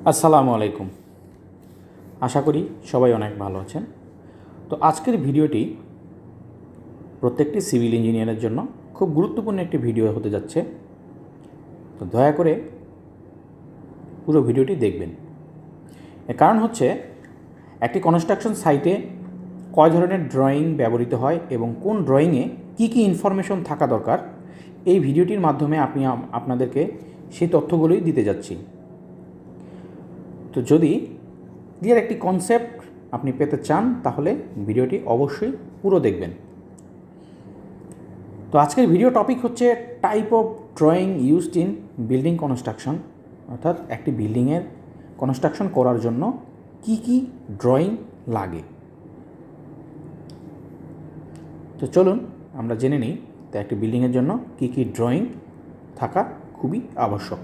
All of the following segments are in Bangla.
আসসালামু আলাইকুম। আশা করি সবাই অনেক ভালো আছেন। তো আজকের ভিডিওটি প্রত্যেকটি সিভিল ইঞ্জিনিয়ারের জন্য খুব গুরুত্বপূর্ণ একটি ভিডিও হতে যাচ্ছে। তো দয়া করে পুরো ভিডিওটি দেখবেন। এর কারণ হচ্ছে একটি কনস্ট্রাকশন সাইটে কয় ধরনের ড্রয়িং ব্যবহৃত হয় এবং কোন ড্রয়িংয়ে কী কী ইনফরমেশন থাকা দরকার, এই ভিডিওটির মাধ্যমে আপনাদেরকে সেই তথ্যগুলোই দিতে যাচ্ছি। তো যদি ক্লিয়ার একটি কনসেপ্ট আপনি পেতে চান তাহলে ভিডিওটি অবশ্যই পুরো দেখবেন। তো আজকের ভিডিও টপিক হচ্ছে type of drawing used in building construction, অর্থাৎ একটি বিল্ডিংয়ের কনস্ট্রাকশন করার জন্য কি কি ড্রয়িং লাগে। তো চলুন আমরা জেনে নিই তো একটি বিল্ডিংয়ের জন্য কি কি ড্রয়িং থাকা খুবই আবশ্যক।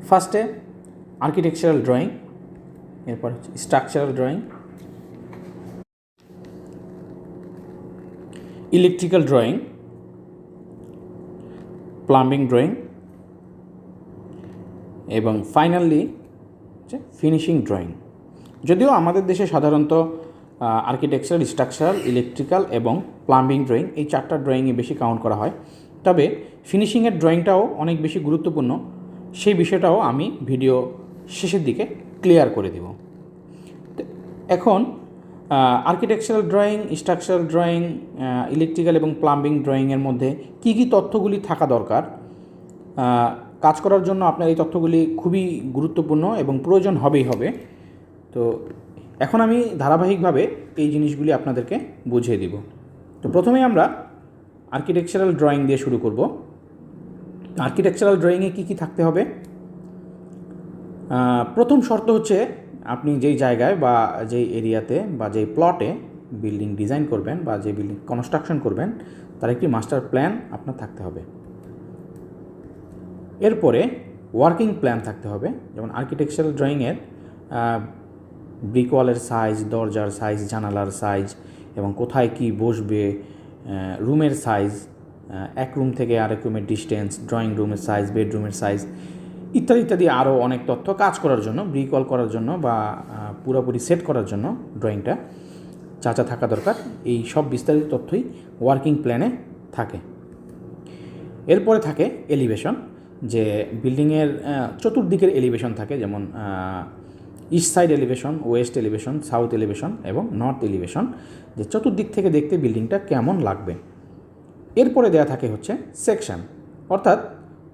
ফার্স্টে আর্কিটেকচারাল ড্রয়িং, এরপর হচ্ছে structural drawing, electrical drawing, plumbing drawing এবং ফাইনালি হচ্ছে ফিনিশিং ড্রয়িং। যদিও আমাদের দেশে সাধারণত আর্কিটেকচারাল, স্ট্রাকচারাল, ইলেকট্রিক্যাল এবং প্লাম্বিং ড্রয়িং এই চারটা ড্রয়িংয়ে বেশি কাউন্ট করা হয়, তবে ফিনিশিংয়ের ড্রয়িংটাও অনেক বেশি গুরুত্বপূর্ণ। সেই বিষয়টাও আমি ভিডিও শেষের দিকে ক্লিয়ার করে দেব। এখন architectural drawing, structural drawing, electrical এবং প্লাম্বিং ড্রয়িংয়ের মধ্যে কী কী তথ্যগুলি থাকা দরকার, কাজ করার জন্য আপনার এই তথ্যগুলি খুবই গুরুত্বপূর্ণ এবং প্রয়োজন হবেই হবে। তো এখন আমি ধারাবাহিকভাবে এই জিনিসগুলি আপনাদেরকে বুঝিয়ে দিব। তো প্রথমেই আমরা আর্কিটেকচারাল ড্রয়িং দিয়ে শুরু করব। আর্কিটেকচারাল ড্রয়িংয়ে কী কী থাকতে হবে? প্রথম শর্ত হচ্ছে আপনি যেই জায়গায় বা যেই এরিয়াতে বা যেই প্লটে বিল্ডিং ডিজাইন করবেন বা যে বিল্ডিং কনস্ট্রাকশন করবেন তার একটি মাস্টার প্ল্যান আপনার থাকতে হবে। এরপরে ওয়ার্কিং প্ল্যান থাকতে হবে, যেমন আর্কিটেকচারাল ড্রয়িংয়ের ব্রিক ওয়ালের সাইজ, দরজার সাইজ, জানালার সাইজ এবং কোথায় কি বসবে, রুমের সাইজ, এক রুম থেকে আরেক রুমের ডিস্টেন্স, ড্রয়িং রুমের সাইজ, বেডরুমের সাইজ ইত্যাদি ইত্যাদি আরও অনেক তথ্য কাজ করার জন্য, ব্রিক ওয়াল করার জন্য বা পুরোপুরি সেট করার জন্য ড্রয়িংটা যা যা থাকা দরকার এই সব বিস্তারিত তথ্যই ওয়ার্কিং প্ল্যানে থাকে। এরপরে থাকে এলিভেশন, যে বিল্ডিংয়ের চতুর্দিকের এলিভেশন থাকে, যেমন east side elevation, West elevation, south elevation এবং নর্থ এলিভেশন, যে চতুর্দিক থেকে দেখতে বিল্ডিংটা কেমন লাগবে। এরপরে দেয়া থাকে হচ্ছে সেকশন, অর্থাৎ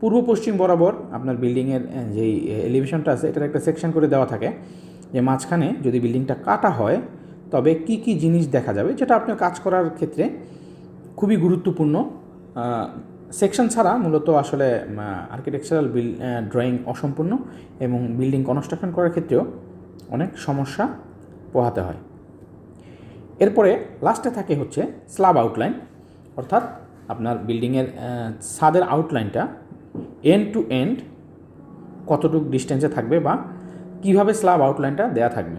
পূর্ব পশ্চিম বরাবর আপনার বিল্ডিংয়ের যেই এলিভেশনটা আছে এটার একটা সেকশন করে দেওয়া থাকে, যে মাঝখানে যদি বিল্ডিংটা কাটা হয় তবে কি কি জিনিস দেখা যাবে, যেটা আপনার কাজ করার ক্ষেত্রে খুবই গুরুত্বপূর্ণ। সেকশন ছাড়া মূলত আসলে আর্কিটেকচারাল ড্রয়িং অসম্পূর্ণ এবং বিল্ডিং কনস্ট্রাকশন করার ক্ষেত্রেও অনেক সমস্যা পোহাতে হয়। এরপরে লাস্টে থাকে হচ্ছে স্ল্যাব আউটলাইন, অর্থাৎ আপনার বিল্ডিংয়ের ছাদের আউটলাইনটা এন্ড টু এন্ড কতটুকু ডিস্টেন্সে থাকবে বা কীভাবে স্ল্যাব আউটলাইনটা দেয়া থাকবে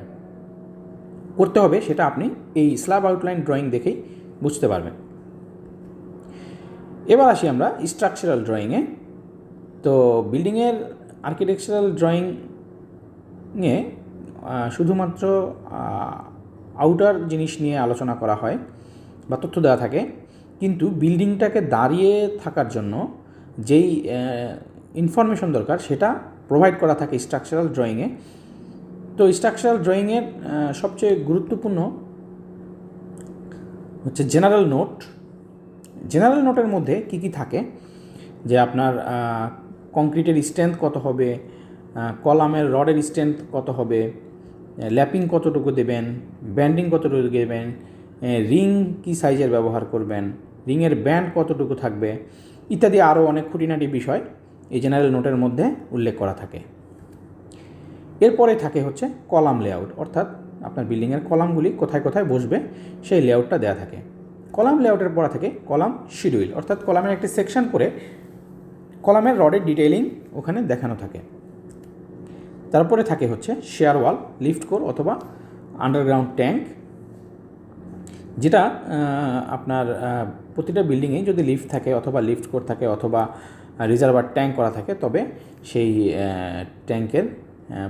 করতে হবে, সেটা আপনি এই স্ল্যাব আউটলাইন ড্রয়িং দেখেই বুঝতে পারবেন। এবার আসি আমরা স্ট্রাকচারাল ড্রয়িংয়ে। তো বিল্ডিংয়ের আর্কিটেকচারাল ড্রয়িংয়ে শুধুমাত্র আউটার জিনিস নিয়ে আলোচনা করা হয় বা তথ্য দেওয়া থাকে, কিন্তু বিল্ডিংটাকে দাঁড়িয়ে থাকার জন্য যেই ইনফরমেশন দরকার সেটা প্রোভাইড করা থাকে স্ট্রাকচারাল ড্রয়িংয়ে। তো স্ট্রাকচারাল ড্রয়িংয়ের সবচেয়ে গুরুত্বপূর্ণ হচ্ছে জেনারেল নোট। জেনারেল নোটের মধ্যে কি কি থাকে, যে আপনার কংক্রিটের স্ট্রেংথ কত হবে, কলামের রডের স্ট্রেংথ কত হবে, ল্যাপিং কতটুকু দেবেন, ব্যান্ডিং কতটুকু দেবেন, রিং কি সাইজের ব্যবহার করবেন, রিংয়ের ব্যান্ড কতটুকু থাকবে ইত্যাদি আরও অনেক খুঁটিনাটি বিষয় এই জেনারেল নোটের মধ্যে উল্লেখ করা থাকে। এরপরে থাকে হচ্ছে কলাম লেআউট, অর্থাৎ আপনার বিল্ডিংয়ের কলামগুলি কোথায় কোথায় বসবে সেই লেআউটটা দেওয়া থাকে। কলাম লেআউটের পরে থাকে কলাম শিডিউল, অর্থাৎ কলামের একটি সেকশন করে কলামের রডের ডিটেইলিং ওখানে দেখানো থাকে। তারপরে থাকে হচ্ছে শেয়ার ওয়াল, লিফট কোর অথবা আন্ডারগ্রাউন্ড ট্যাঙ্ক, যেটা আপনার প্রতিটা বিল্ডিংয়ে যদি লিফট থাকে অথবা লিফট কোর থাকে অথবা রিজার্ভার ট্যাঙ্ক করা থাকে, তবে সেই ট্যাঙ্কের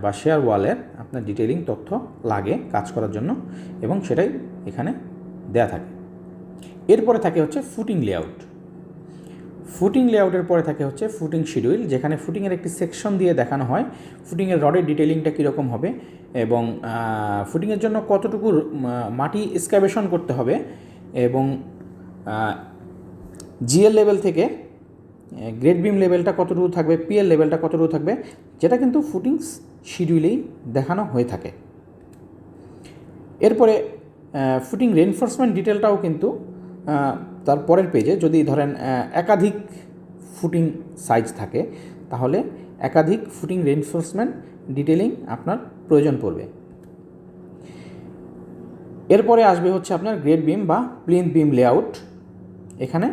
বা শেয়ার ওয়ালের আপনার ডিটেইলিং তথ্য লাগে কাজ করার জন্য, এবং সেটাই এখানে দেয়া থাকে। এরপরে থাকে হচ্ছে ফুটিং লেআউট। ফুটিং লেআউটের পরে থাকে হচ্ছে ফুটিং শিডিউল, যেখানে ফুটিংয়ের একটি সেকশন দিয়ে দেখানো হয় ফুটিংয়ের রডের ডিটেইলিংটা কীরকম হবে এবং ফুটিংয়ের জন্য কতটুকু মাটি এক্সকাভেশন করতে হবে, এবং জিএল লেভেল থেকে গ্রেড বিম লেভেলটা কতটুকু থাকবে, পিএল লেভেলটা কতটুকু থাকবে, যেটা কিন্তু ফুটিংস শিডিউলেই দেখানো হয়ে থাকে। এরপরে ফুটিং রেইনফোর্সমেন্ট ডিটেলটাও কিন্তু তার পরের পেজে, যদি ধরেন একাধিক ফুটিং সাইজ থাকে তাহলে একাধিক ফুটিং রেইনফোর্সমেন্ট ডিটেলিং আপনার প্রয়োজন পড়বে। এরপরে আসবে হচ্ছে আপনার গ্রেড বিম বা প্লিন্থ বিম লেআউট। এখানে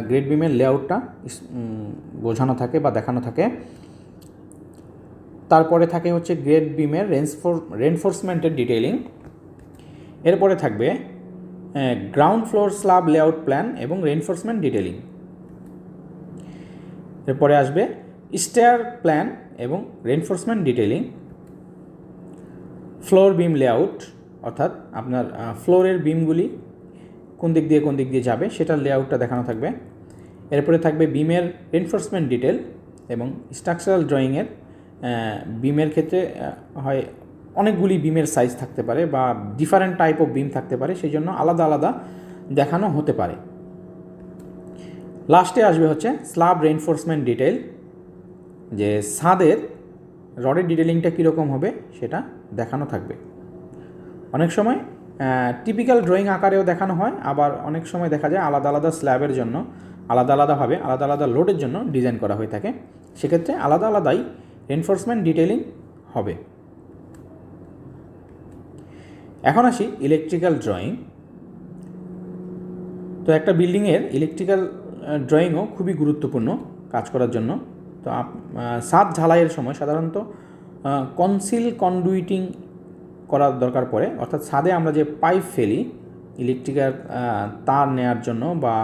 গ্রেড বিমের লেআউটটা বোঝানো থাকে বা দেখানো থাকে। তারপরে থাকে হচ্ছে গ্রেড বিমের রেইনফোর্সমেন্টের ডিটেইলিং। এরপরে থাকবে ground floor slab layout plan এবং রেইনফোর্সমেন্ট ডিটেইলিং। এরপরে আসবে স্টেয়ার প্ল্যান এবং রেইনফোর্সমেন্ট ডিটেইলিং। ফ্লোর বিম লেআউট, অর্থাৎ আপনার ফ্লোরের বিমগুলি কোন দিক দিয়ে যাবে সেটার লেআউটটা দেখানো থাকবে। এরপরে থাকবে বিমের রেইনফোর্সমেন্ট ডিটেল এবং স্ট্রাকচারাল ড্রয়িংয়ের বিমের ক্ষেত্রে হয় অনেকগুলি বিমের সাইজ থাকতে পারে বা ডিফারেন্ট টাইপ অফ বিম থাকতে পারে, সেই জন্য আলাদা আলাদা দেখানো হতে পারে। লাস্টে আসবে হচ্ছে স্ল্যাব রেইনফোর্সমেন্ট ডিটেল, যে ছাদের রডের ডিটেলিংটা কীরকম হবে সেটা দেখানো থাকবে। অনেক সময় টিপিক্যাল ড্রয়িং আকারেও দেখানো হয়, আবার অনেক সময় দেখা যায় আলাদা আলাদা স্ল্যাবের জন্য আলাদাভাবে আলাদা আলাদা লোডের জন্য ডিজাইন করা হয়ে থাকে, সেক্ষেত্রে আলাদা আলাদাই রেইনফোর্সমেন্ট ডিটেইলিং হবে। এখন আসি ইলেকট্রিক্যাল ড্রয়িং। তো একটা বিল্ডিংয়ের ইলেকট্রিক্যাল ড্রয়িংও খুবই গুরুত্বপূর্ণ কাজ করার জন্য। তো ছাদ ঢালাইয়ের সময় সাধারণত কনসিল কন্ডুইটিং করার দরকার পড়ে, অর্থাৎ ছাদে আমরা যে পাইপ ফেলি ইলেকট্রিক্যাল তার নেওয়ার জন্য বা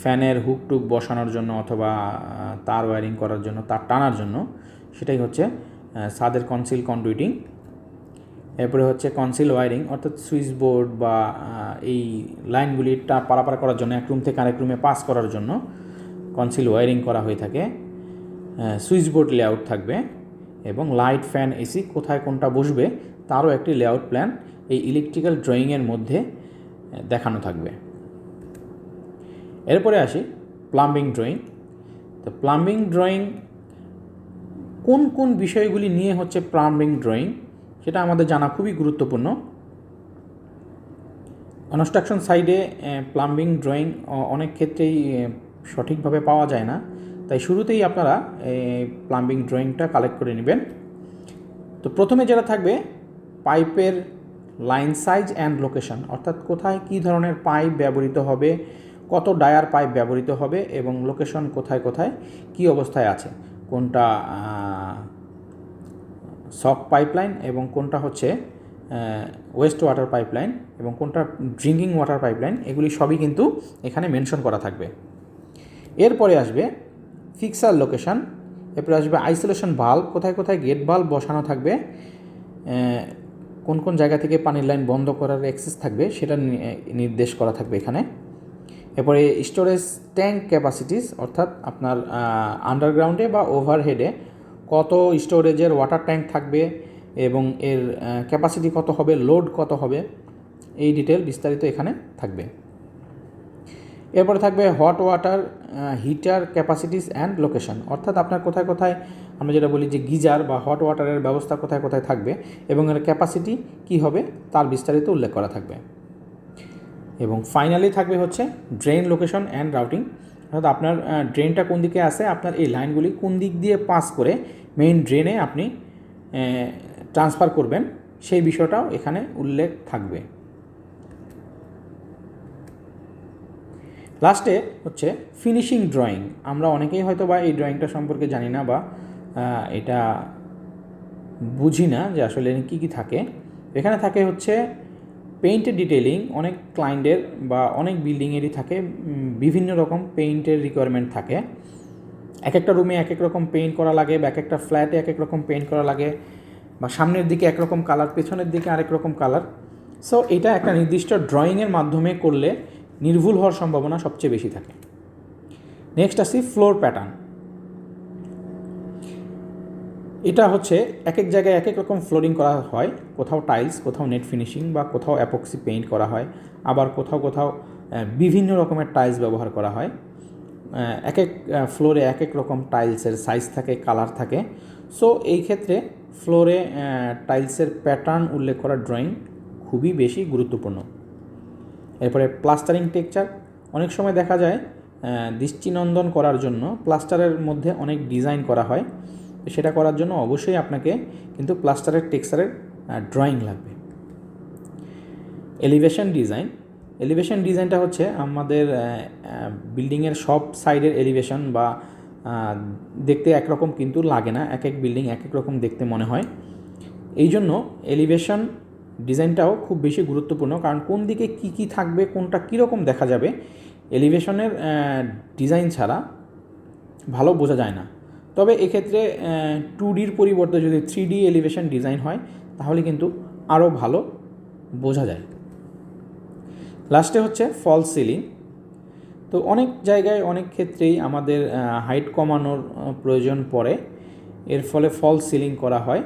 ফ্যানের হুক টুক বসানোর জন্য অথবা তার ওয়্যারিং করার জন্য, তার টানার জন্য, সেটাই হচ্ছে ছাদের কনসিল কন্ডুইটিং। এরপরে হচ্ছে কনসিল ওয়্যারিং, অর্থাৎ সুইচ বোর্ড বা এই লাইনগুলিটা পারাপার করার জন্য, এক রুম থেকে আরেক রুমে পাস করার জন্য কনসিল ওয়্যারিং করা হয়ে থাকে। সুইচ বোর্ড লেআউট থাকবে এবং লাইট, ফ্যান, এসি কোথায় কোনটা বসবে তারও একটি লেআউট প্ল্যান এই ইলেকট্রিক্যাল ড্রয়িংয়ের মধ্যে দেখানো থাকবে। এরপরে আসি প্লাম্বিং ড্রয়িং। তো প্লাম্বিং ড্রয়িং কোন কোন বিষয়গুলি নিয়ে হচ্ছে প্লাম্বিং ড্রয়িং সেটা আমাদের জানা খুবই গুরুত্বপূর্ণ। কনস্ট্রাকশন সাইডে প্লাম্বিং ড্রয়িং অনেক ক্ষেত্রেই সঠিকভাবে পাওয়া যায় না, তাই শুরুতেই আপনারা প্লাম্বিং ড্রয়িংটা কালেক্ট করে নেবেন। তো প্রথমে যেটা থাকবে পাইপের লাইন সাইজ অ্যান্ড লোকেশন, অর্থাৎ কোথায় কী ধরনের পাইপ ব্যবহৃত হবে, কত ডায়ার পাইপ ব্যবহৃত হবে এবং লোকেশন কোথায় কোথায় কী অবস্থায় আছে, কোনটা সক পাইপলাইন এবং কোনটা হচ্ছে ওয়েস্ট ওয়াটার পাইপলাইন এবং কোনটা ড্রিঙ্কিং ওয়াটার পাইপলাইন, এগুলি সবই কিন্তু এখানে মেনশন করা থাকবে। এরপরে আসবে ফিক্সার লোকেশন, এরপরে আসবে আইসোলেশন ভাল্ব, কোথায় কোথায় গেট ভাল্ব বসানো থাকবে, কোন কোন জায়গা থেকে পানির লাইন বন্ধ করার অ্যাক্সেস থাকবে সেটা নির্দেশ করা থাকবে এখানে। এরপরে স্টোরেজ ট্যাঙ্ক ক্যাপাসিটিস, অর্থাৎ আপনার আন্ডারগ্রাউন্ডে বা ওভারহেডে কত স্টোরেজের ওয়াটার ট্যাঙ্ক থাকবে এবং এর ক্যাপাসিটি কত হবে, লোড কত হবে, এই ডিটেল বিস্তারিত এখানে থাকবে। এরপরে থাকবে hot water heater capacities and location, অর্থাৎ আপনার কোথায় কোথায় আমরা যেটা বলি যে গিজার বা হট ওয়াটারের ব্যবস্থা কোথায় কোথায় থাকবে এবং এর ক্যাপাসিটি কী হবে তার বিস্তারিত উল্লেখ করা থাকবে। এবং ফাইনালি থাকবে হচ্ছে ড্রেন লোকেশন অ্যান্ড রাউটিং, অর্থাৎ আপনার ড্রেনটা কোন দিকে আসে, আপনার এই লাইনগুলি কোন দিক দিয়ে পাস করে মেইন ড্রেনে আপনি ট্রান্সফার করবেন সেই বিষয়টাও এখানে উল্লেখ থাকবে। লাস্টে হচ্ছে ফিনিশিং ড্রয়িং। আমরা অনেকেই হয়তো বা এই ড্রয়িংটা সম্পর্কে জানি না বা এটা বুঝি না যে আসলে কী কী থাকে। এখানে থাকে হচ্ছে পেইন্টের ডিটেইলিং, অনেক ক্লায়েন্টের বা অনেক বিল্ডিংয়েরই থাকে বিভিন্ন রকম পেইন্টের রিকোয়ারমেন্ট থাকে। এক একটা রুমে এক এক রকম পেইন্ট করা লাগে, বা এক একটা ফ্ল্যাটে এক এক রকম পেইন্ট করা লাগে, বা সামনের দিকে একরকম কালার, পেছনের দিকে আরেক রকম কালার। সো এটা একটা নির্দিষ্ট ড্রয়িংয়ের মাধ্যমে করলে নির্ভুল হওয়ার সম্ভাবনা সবচেয়ে বেশি থাকে। নেক্সট আসি ফ্লোর প্যাটার্ন। এটা হচ্ছে এক এক জায়গায় এক এক রকম ফ্লোরিং করা হয়, কোথাও টাইলস, কোথাও নেট ফিনিশিং, বা কোথাও অ্যাপক্সি পেইন্ট করা হয়, আবার কোথাও কোথাও বিভিন্ন রকমের টাইলস ব্যবহার করা হয়। এক এক ফ্লোরে এক এক রকম টাইলসের সাইজ থাকে, কালার থাকে। সো এই ক্ষেত্রে ফ্লোরে টাইলসের প্যাটার্ন উল্লেখ করা ড্রয়িং খুবই বেশি গুরুত্বপূর্ণ। এরপরে প্লাস্টারিং টেক্সচার। অনেক সময় দেখা যায় দৃষ্টিনন্দন করার জন্য প্লাস্টারের মধ্যে অনেক ডিজাইন করা হয়, সেটা করার জন্য অবশ্যই আপনাকে কিন্তু প্লাস্টারের টেক্সচারের ড্রয়িং লাগবে। Elevation design. এলিভেশন ডিজাইনটা হচ্ছে আমাদের বিল্ডিংয়ের সব সাইডের এলিভেশন, বা দেখতে একরকম কিন্তু লাগে না, এক এক বিল্ডিং এক এক রকম দেখতে মনে হয়। এই জন্য এলিভেশন ডিজাইনটাও খুব বেশি গুরুত্বপূর্ণ, কারণ কোন দিকে কী কী থাকবে, কোনটা কীরকম দেখা যাবে, এলিভেশনের ডিজাইন ছাড়া ভালো বোঝা যায় না। তবে এক্ষেত্রে 2Dর পরিবর্তে যদি 3D এলিভেশন ডিজাইন হয় তাহলে কিন্তু আরও ভালো বোঝা যায়। লাস্টে হচ্ছে ফলস সিলিং। তো অনেক জায়গায় অনেক ক্ষেত্রেই আমাদের হাইট কমানোর প্রয়োজন পড়ে, এর ফলে ফলস সিলিং করা হয়।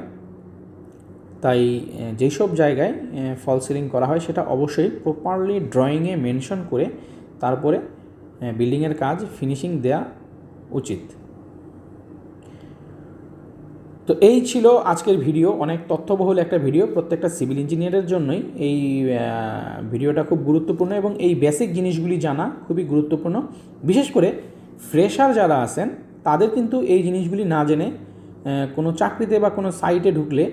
তাই যেই সব জায়গায় ফলস সিলিং করা হয় সেটা অবশ্যই প্রপারলি ড্রয়িংয়ে মেনশন করে তারপরে বিল্ডিংয়ের কাজ ফিনিশিং দেওয়া উচিত। তো এই ছিল আজকের ভিডিও, অনেক তথ্যবহুল একটা ভিডিও। প্রত্যেকটা সিভিল ইঞ্জিনিয়ারের জন্যই এই ভিডিওটা খুব গুরুত্বপূর্ণ, এবং এই বেসিক জিনিসগুলি জানা খুবই গুরুত্বপূর্ণ। বিশেষ করে ফ্রেশার যারা আছেন তাদের কিন্তু এই জিনিসগুলি না জেনে কোনো চাকরিতে বা কোনো সাইটে ঢুকলে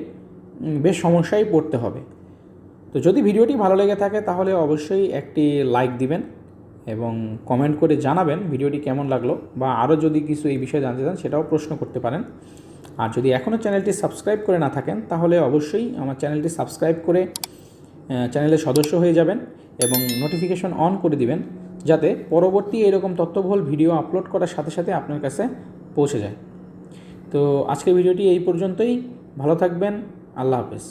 বেশ সমস্যায় পড়তে হবে। তো যদি ভিডিওটি ভালো লেগে থাকে তাহলে অবশ্যই একটি লাইক দিবেন এবং কমেন্ট করে জানাবেন ভিডিওটি কেমন লাগলো, বা আরও যদি কিছু এই বিষয়ে জানতে চান সেটাও প্রশ্ন করতে পারেন। আর যদি এখনও চ্যানেলটি সাবস্ক্রাইব করে না থাকেন তাহলে অবশ্যই আমার চ্যানেলটি সাবস্ক্রাইব করে চ্যানেলের সদস্য হয়ে যাবেন এবং নোটিফিকেশন অন করে দিবেন, যাতে পরবর্তী এরকম তথ্যবহুল ভিডিও আপলোড করার সাথে সাথে আপনার কাছে পৌঁছে যায়। তো আজকের ভিডিওটি এই পর্যন্তই। ভালো থাকবেন। আল্লাহ হাফেজ।